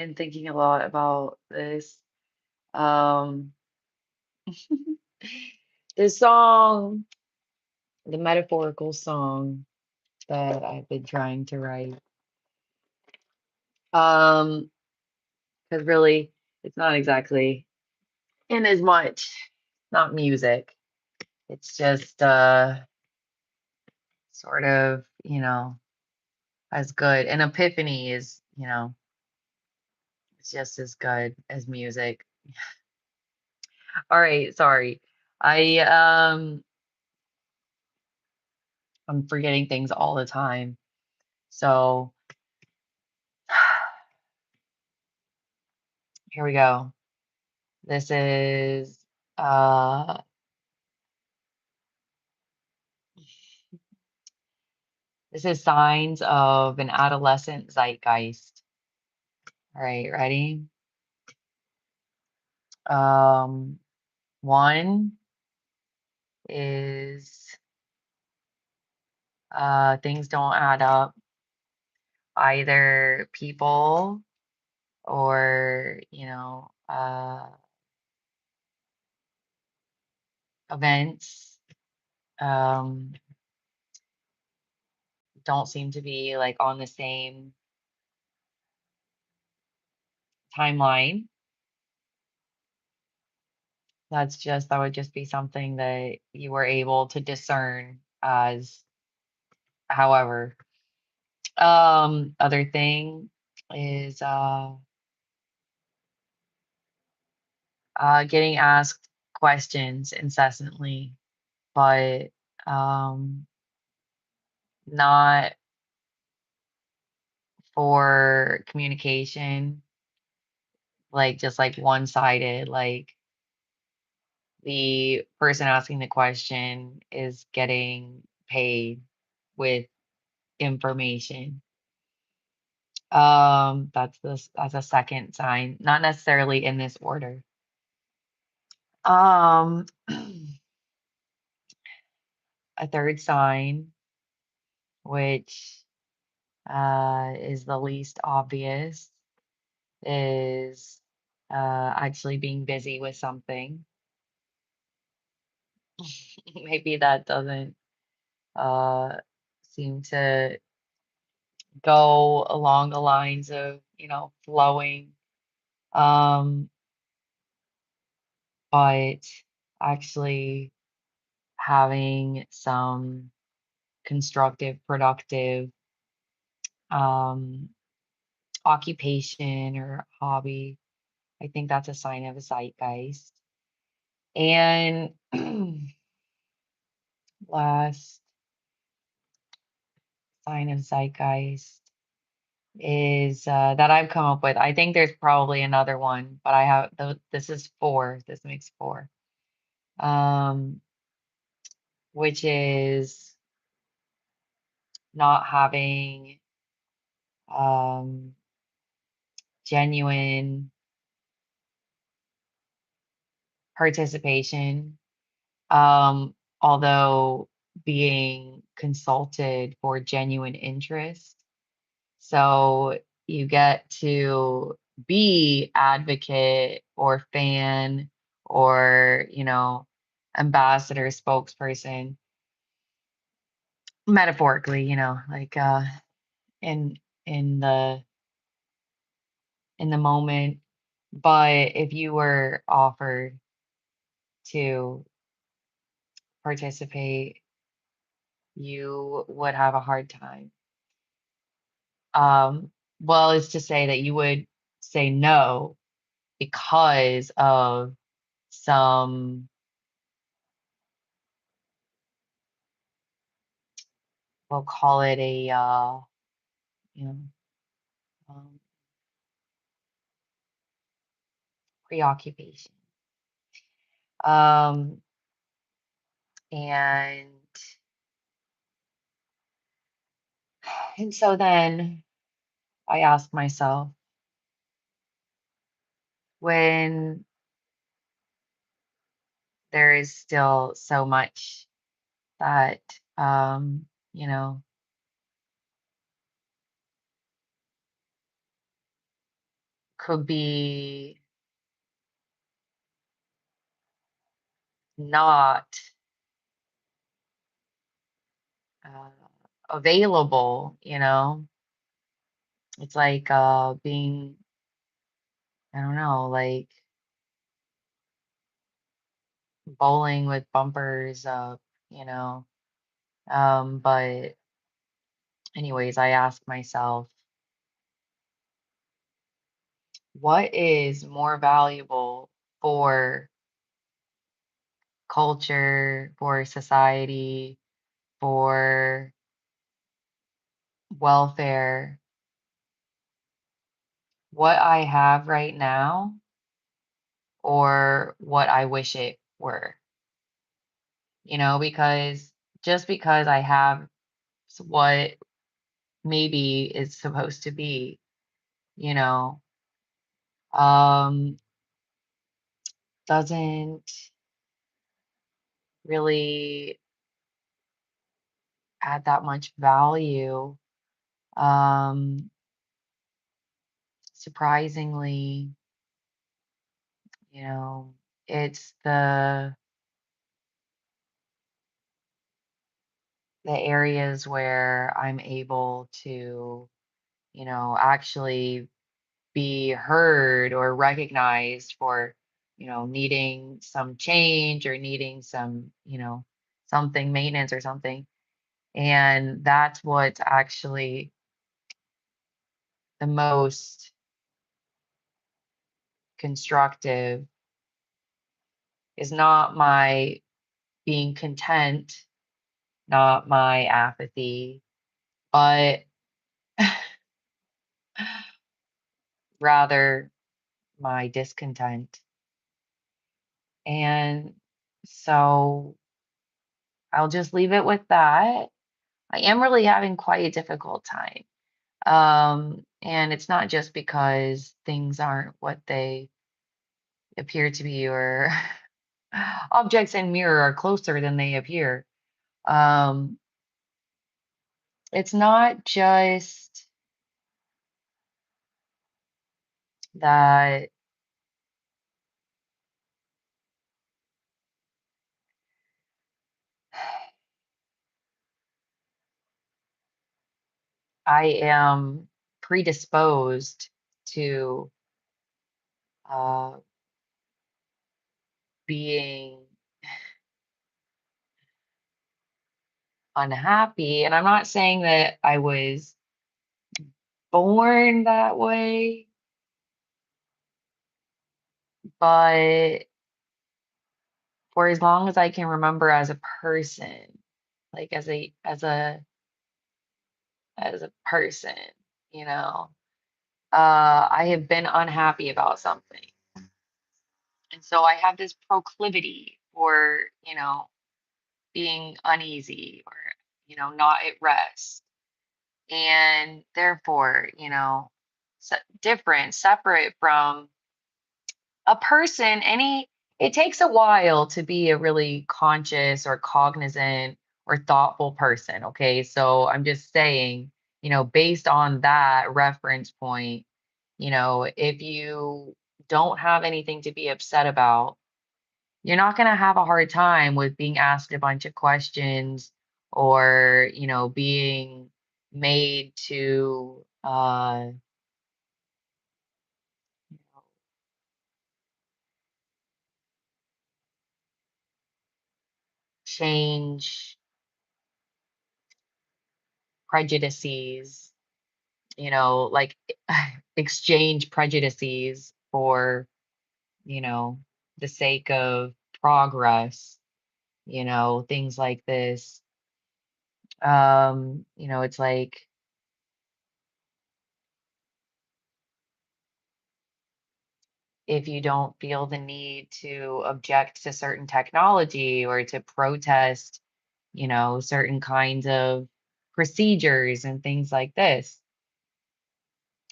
been thinking a lot about this. Um, this song, the metaphorical song that I've been trying to write. Um, because really, it's not exactly in as much, not music. It's just sort of, as good. An epiphany is, it's just as good as music. All right, sorry. I I'm forgetting things all the time. So here we go. This is uh this is signs of an adolescent zeitgeist. All right, ready? Um One is things don't add up. Either people or, events um don't seem to be like on the same timeline. That would just be something that you were able to discern as however. Other thing is getting asked questions incessantly, but um not for communication, like just like one-sided, like the person asking the question is getting paid with information. That's a second sign, not necessarily in this order. Um, a third sign, which is the least obvious, is actually being busy with something. Maybe that doesn't uh seem to go along the lines of, flowing. Um, but actually having some constructive, productive um, occupation or hobby. I think that's a sign of a zeitgeist. And last sign of zeitgeist is that I've come up with. I think there's probably another one, but I have this is four. This makes four. Um, which is not having um, genuine participation, although being consulted for genuine interest. So you get to be advocate or fan or, ambassador, spokesperson, metaphorically, like in in the in the moment. But if you were offered to participate, you would have a hard time. Um, well, it's to say that you would say no because of some, we'll call it a, you know, um, preoccupation. Um, and and so then I ask myself, when there is still so much that you know, could be not available, you know? It's like being, I don't know, like bowling with bumpers up, you know? But anyways, I ask myself, what is more valuable for culture, for society, for welfare, what I have right now or what I wish it were, you know, because just because I have what maybe is supposed to be, you know, um, doesn't really add that much value. Um, Surprisingly, you know, it's the areas where I'm able to, you know, actually be heard or recognized for, you know, needing some change or needing some, you know, something maintenance or something. And that's what's actually the most constructive is not my being content, not my apathy, but rather my discontent. And so I'll just leave it with that. I am really having quite a difficult time. And it's not just because things aren't what they appear to be, or objects in mirror are closer than they appear. Um, it's not just that I am predisposed to uh, being unhappy. And I'm not saying that I was born that way, but for as long as I can remember as a person, like as a person, you know, I have been unhappy about something. And so I have this proclivity for, you know, being uneasy or, you know, not at rest. And therefore, you know, different, separate from a person, it takes a while to be a really conscious or cognizant or thoughtful person. Okay. So I'm just saying, you know, based on that reference point, you know, if you don't have anything to be upset about, you're not going to have a hard time with being asked a bunch of questions or, you know, being made to change prejudices, you know, like exchange prejudices for, you know, the sake of progress, you know, things like this. You know, it's like if you don't feel the need to object to certain technology or to protest, you know, certain kinds of procedures and things like this.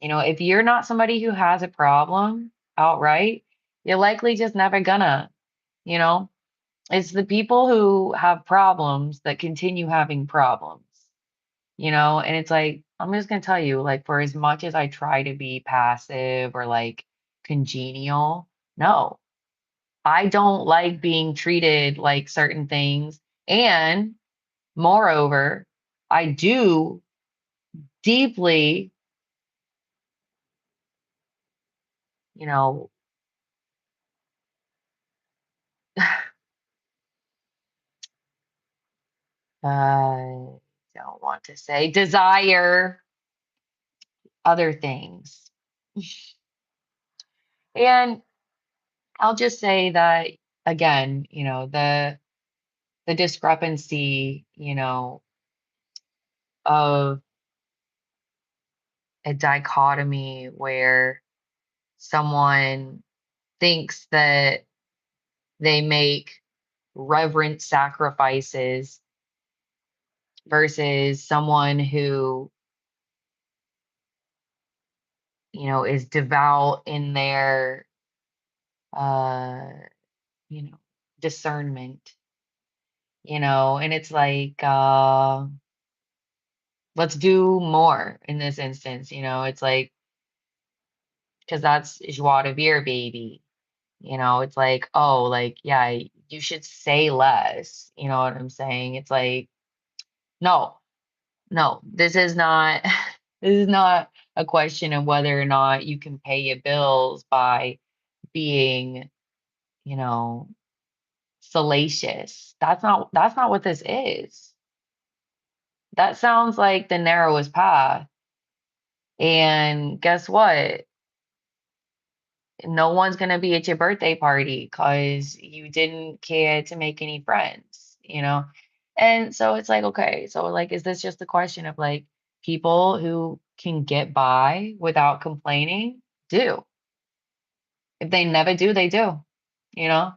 You know, if you're not somebody who has a problem outright, you're likely just never gonna, you know. It's the people who have problems that continue having problems, you know, and it's like I'm just gonna tell you, like, for as much as I try to be passive or like congenial, no, I don't like being treated like certain things. And moreover, I do deeply, you know, I don't want to say desire other things. And I'll just say that again, the discrepancy, of a dichotomy where someone thinks that they make reverent sacrifices versus someone who, is devout in their uh, you know, discernment, and it's like let's do more in this instance, it's like because that's joie de vivre, baby. It's like, oh, like, yeah, you should say less. You know what I'm saying? It's like, no, no, this is not this is not a question of whether or not you can pay your bills by being, you know, salacious. That's not what this is. That sounds like the narrowest path. And guess what? No one's gonna be at your birthday party because you didn't care to make any friends. And so it's like, okay, so like, is this just a question of like people who can get by without complaining do? If they never do, they do, you know?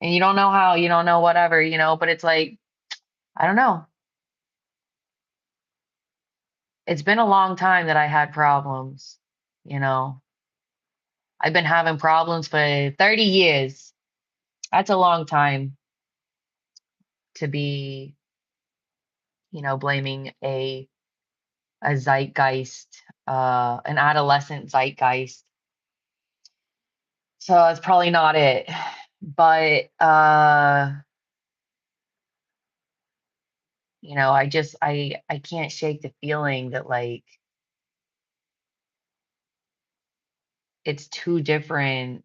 And you don't know how, you don't know whatever, but it's like, I don't know. It's been a long time that I had problems, you know. I've been having problems for 30 years. That's a long time to be, blaming a zeitgeist, an adolescent zeitgeist. So that's probably not it. But I can't shake the feeling that like it's too different.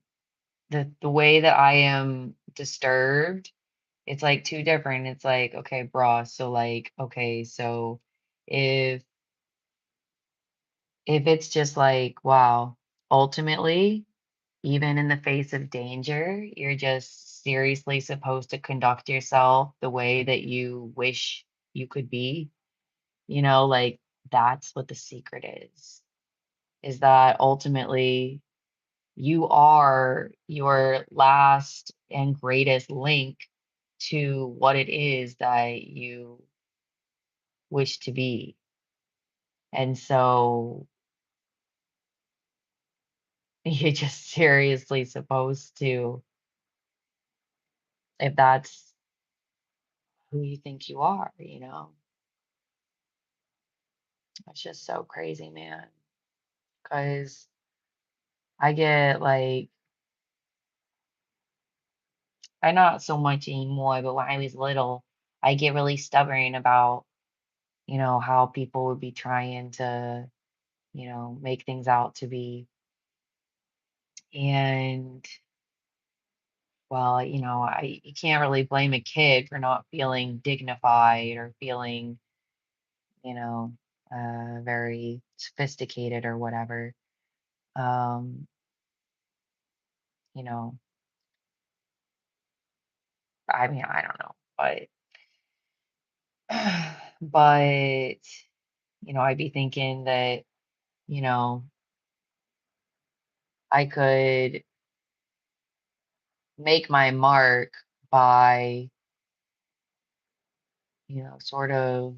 The way that I am disturbed, it's like too different. It's like, okay, bro, so like, okay, so if if it's just like, wow, ultimately, even in the face of danger, you're just seriously supposed to conduct yourself the way that you wish you could be. Like that's what the secret is that ultimately you are your last and greatest link to what it is that you wish to be. And so you're just seriously supposed to, if that's who you think you are. It's just so crazy, man. Because I get like, I not so much anymore, but when I was little, I get really stubborn about, how people would be trying to, make things out to be. And well, you can't really blame a kid for not feeling dignified or feeling, you know, very sophisticated or whatever. Um, you know, I mean, I don't know, but I'd be thinking that, you know, I could make my mark by, sort of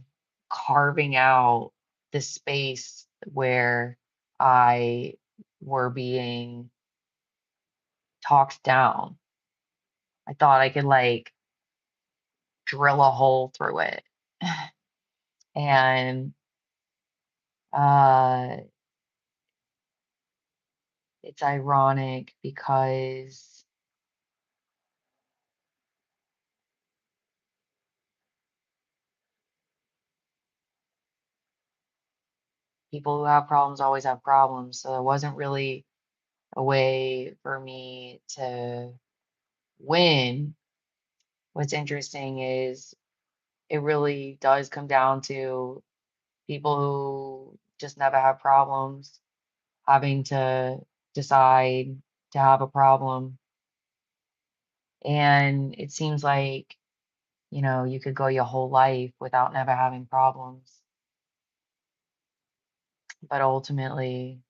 carving out the space where I were being talked down. I thought I could like drill a hole through it. And Uh, it's ironic because people who have problems always have problems. So there wasn't really a way for me to win. What's interesting is it really does come down to people who just never have problems having to decide to have a problem. And it seems like, you could go your whole life without never having problems. But ultimately,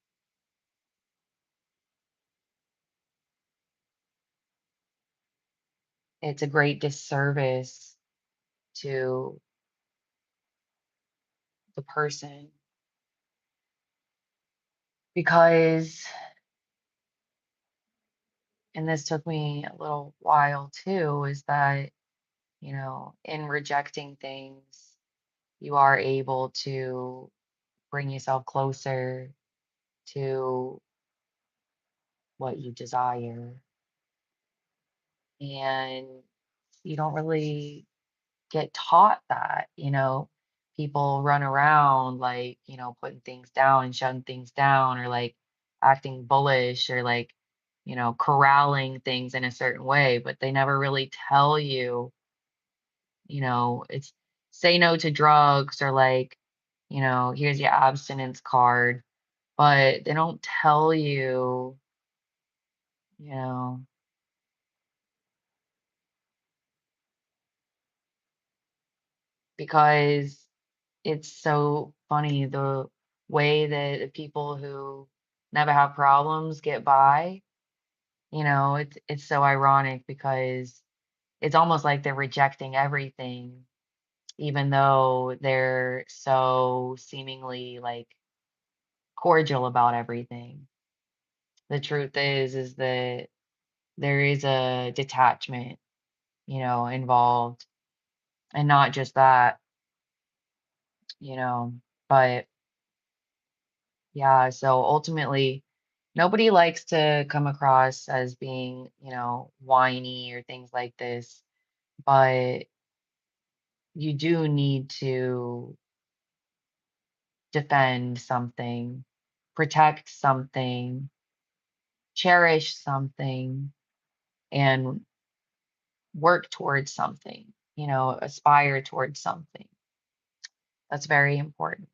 it's a great disservice to the person because, and this took me a little while too, is that, in rejecting things, you are able to bring yourself closer to what you desire. And you don't really get taught that, people run around like, putting things down and shutting things down or like acting bullish or like, corralling things in a certain way, but they never really tell you, it's say no to drugs or like, here's your abstinence card, but they don't tell you, you know, because it's so funny the way that the people who never have problems get by. It's so ironic because it's almost like they're rejecting everything, even though they're so seemingly like cordial about everything. The truth is that there is a detachment, involved, and not just that, you know, but yeah, so ultimately, nobody likes to come across as being, whiny or things like this, but you do need to defend something, protect something, cherish something, and work towards something, aspire towards something. That's very important.